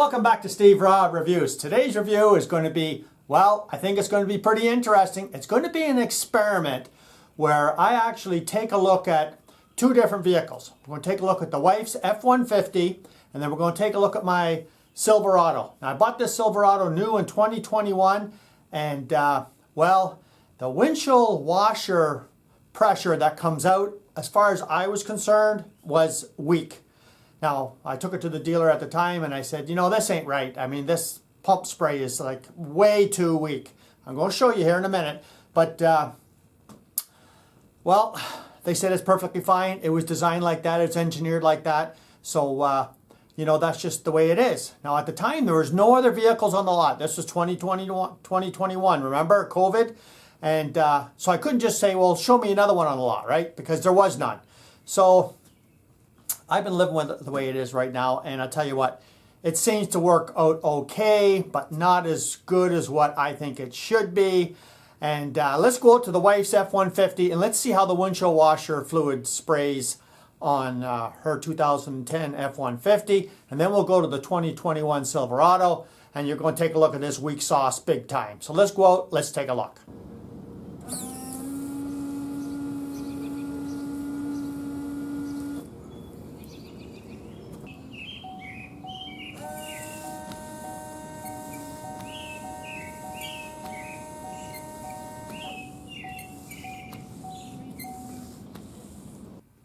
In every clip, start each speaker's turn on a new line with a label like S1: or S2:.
S1: Welcome back to Steve Raw Reviews. Today's review is going to be, well, I think it's going to be pretty interesting. It's going to be an experiment where I actually take a look at two different vehicles. We're going to take a look at the wife's F-150, and then we're going to take a look at my Silverado. Now, I bought this Silverado new in 2021, and well, the windshield washer pressure that comes out, as far as I was concerned, was weak. Now, I took it to the dealer at the time and I said, you know, this ain't right. I mean, this pump spray is like way too weak. I'm going to show you here in a minute. But, well, they said it's perfectly fine. It was designed like that. It's engineered like that. So, you know, that's just the way it is. Now, at the time, there was no other vehicles on the lot. This was 2021. Remember, COVID? And so I couldn't just say, well, show me another one on the lot, right? Because there was none. So I've been living with it the way it is right now, and I'll tell you what, it seems to work out okay, but not as good as what I think it should be. And let's go out to the wife's F-150 and let's see how the windshield washer fluid sprays on her 2010 F-150, and then we'll go to the 2021 Silverado, and you're going to take a look at this weak sauce big time. So let's go out, let's take a look.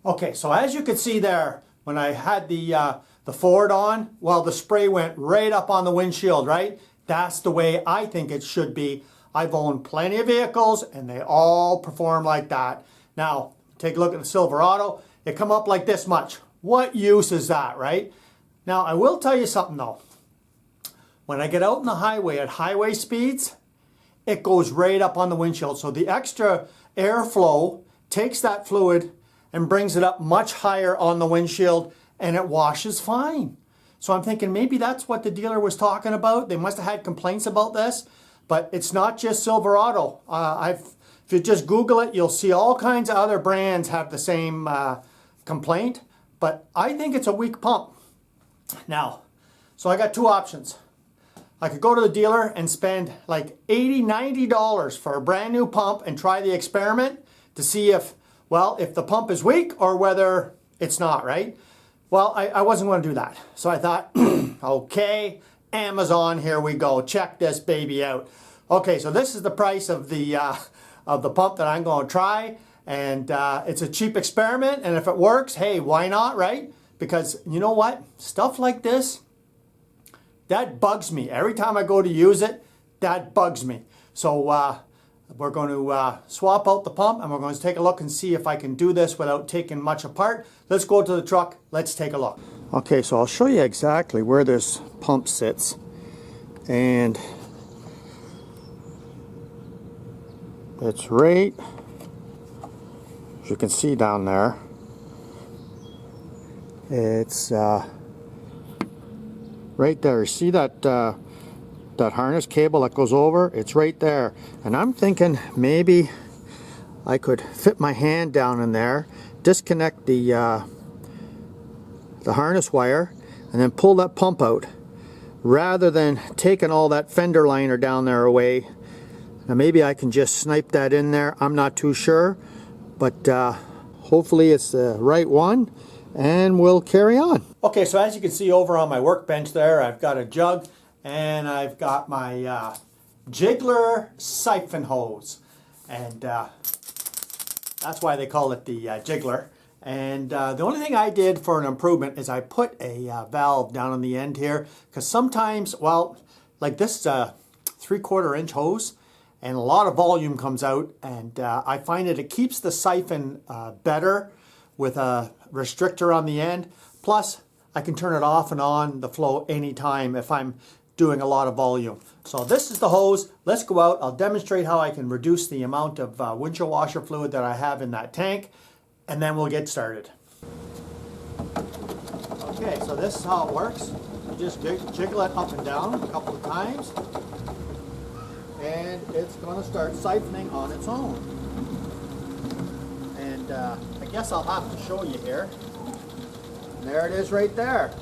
S1: Okay, so as you can see there, when I had the Ford on, well, the spray went right up on the windshield, right? That's the way I think it should be. I've owned plenty of vehicles, and they all perform like that. Now, take a look at the Silverado. It come up like this much. What use is that, right? Now, I will tell you something, though. When I get out on the highway at highway speeds, it goes right up on the windshield. So the extra airflow takes that fluid and brings it up much higher on the windshield, and it washes fine. So I'm thinking maybe that's what the dealer was talking about. They must have had complaints about this, but it's not just Silverado. If you just Google it, you'll see all kinds of other brands have the same complaint, but I think it's a weak pump. Now, so I got two options. I could go to the dealer and spend like $80, $90 for a brand new pump and try the experiment to see if, well, if the pump is weak or whether it's not, right? Well, I wasn't going to do that. So I thought, okay, Amazon, here we go. Check this baby out. Okay, so this is the price of the pump that I'm going to try. And it's a cheap experiment. And if it works, hey, why not, right? Because you know what? Stuff like this, that bugs me. Every time I go to use it, that bugs me. So we're going to swap out the pump, and we're going to take a look and see if I can do this without taking much apart. Let's go to the truck. Let's take a look. Okay, so I'll show you exactly where this pump sits. And it's right, as you can see down there, it's right there. See that that harness cable that goes over? It's right there. And I'm thinking maybe I could fit my hand down in there, disconnect the harness wire, and then pull that pump out, rather than taking all that fender liner down there away. Now maybe I can just snipe that in there. I'm not too sure, but hopefully it's the right one, and we'll carry on. Okay, so as you can see over on my workbench there, I've got a jug, and I've got my Jiggler siphon hose, and that's why they call it the Jiggler. And the only thing I did for an improvement is I put a valve down on the end here, because sometimes, well, like this 3/4 inch hose, and a lot of volume comes out, and I find that it keeps the siphon better with a restrictor on the end. Plus, I can turn it off and on the flow anytime if I'm doing a lot of volume. So this is the hose. Let's go out. I'll demonstrate how I can reduce the amount of windshield washer fluid that I have in that tank, and then we'll get started. Okay, so this is how it works. You just jiggle it up and down a couple of times, and it's going to start siphoning on its own. And I guess I'll have to show you here. And there it is right there.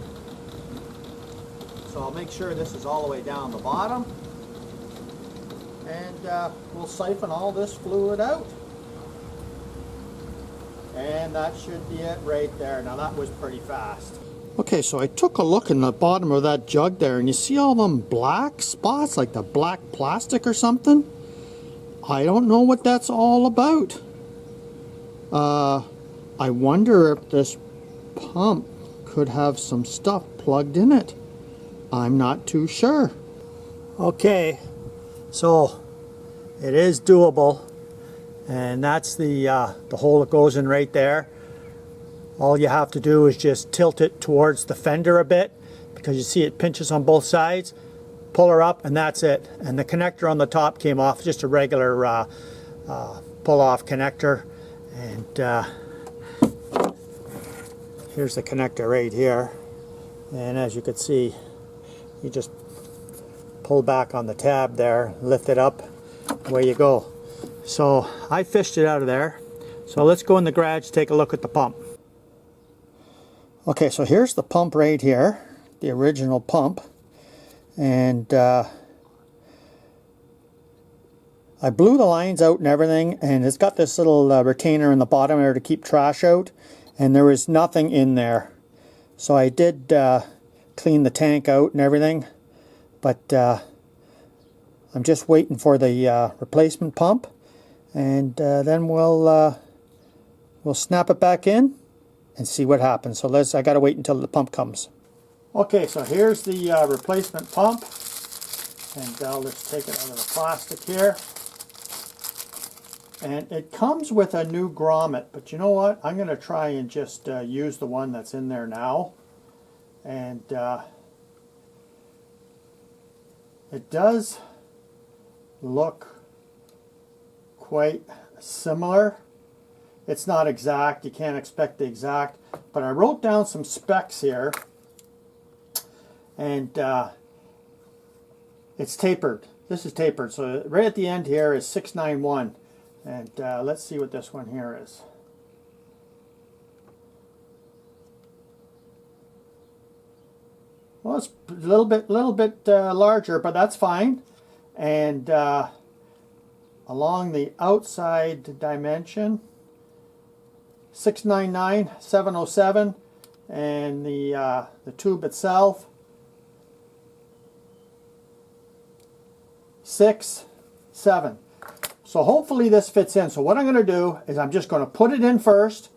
S1: So I'll make sure this is all the way down the bottom. And we'll siphon all this fluid out. And that should be it right there. Now that was pretty fast. Okay, so I took a look in the bottom of that jug there, and you see all them black spots, like the black plastic or something? I don't know what that's all about. I wonder if this pump could have some stuff plugged in it. I'm not too sure. Okay, so it is doable, and that's the hole that goes in right there. All you have to do is just tilt it towards the fender a bit, because you see it pinches on both sides. Pull her up, and that's it. And the connector on the top came off, just a regular pull-off connector. And here's the connector right here. And as you can see, you just pull back on the tab there, lift it up, away you go. So I fished it out of there. So let's go in the garage, take a look at the pump. Okay, so here's the pump right here, the original pump. And I blew the lines out and everything, and it's got this little retainer in the bottom there to keep trash out, and there was nothing in there. So I did clean the tank out and everything, but I'm just waiting for the replacement pump, and then we'll snap it back in and see what happens. So I gotta wait until the pump comes. Okay, so here's the replacement pump, and let's take it out of the plastic here. And it comes with a new grommet, but you know what? I'm going to try and just use the one that's in there now. And it does look quite similar. It's not exact, you can't expect the exact, but I wrote down some specs here. And it's tapered. This is tapered. So right at the end here is 691. And let's see what this one here is. Well, it's a little bit larger, but that's fine. And along the outside dimension, 699, 707, and the tube itself, 6, 7. So hopefully this fits in. So what I'm going to do is I'm just going to put it in first,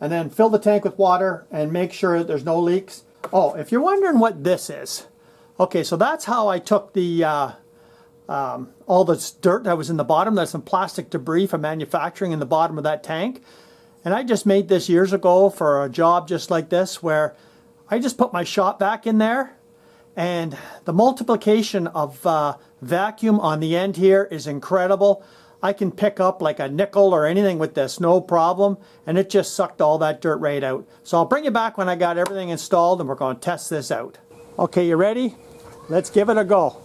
S1: and then fill the tank with water and make sure that there's no leaks. Oh, if you're wondering what this is, okay, so that's how I took the all this dirt that was in the bottom. There's some plastic debris from manufacturing in the bottom of that tank. And I just made this years ago for a job just like this, where I just put my shop vac in there, and the multiplication of vacuum on the end here is incredible. I can pick up like a nickel or anything with this, no problem, and it just sucked all that dirt right out. So I'll bring you back when I got everything installed, and we're going to test this out. Okay, you ready? Let's give it a go.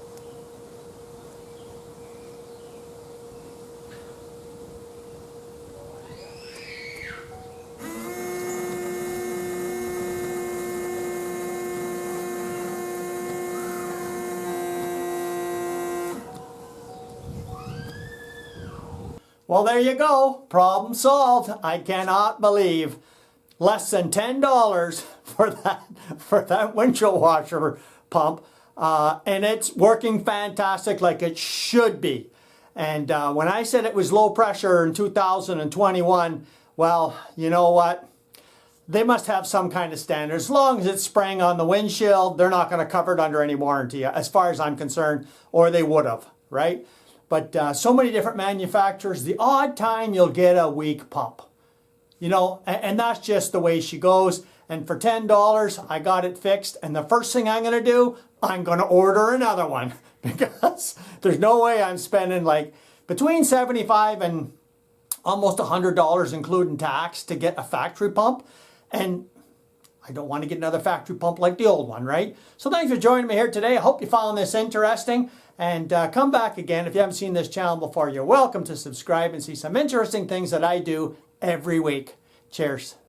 S1: Well, there you go. Problem solved. I cannot believe less than $10 for that windshield washer pump, and it's working fantastic like it should be. And when I said it was low pressure in 2021, well, you know what? They must have some kind of standard. As long as it's spraying on the windshield, they're not going to cover it under any warranty, as far as I'm concerned, or they would have, right? But so many different manufacturers, the odd time you'll get a weak pump. You know, and that's just the way she goes. And for $10, I got it fixed. And the first thing I'm going to do, I'm going to order another one. Because there's no way I'm spending like between $75 and almost $100, including tax, to get a factory pump. And I don't want to get another factory pump like the old one, right? So thanks for joining me here today. I hope you found this interesting. And come back again. If you haven't seen this channel before, you're welcome to subscribe and see some interesting things that I do every week. Cheers.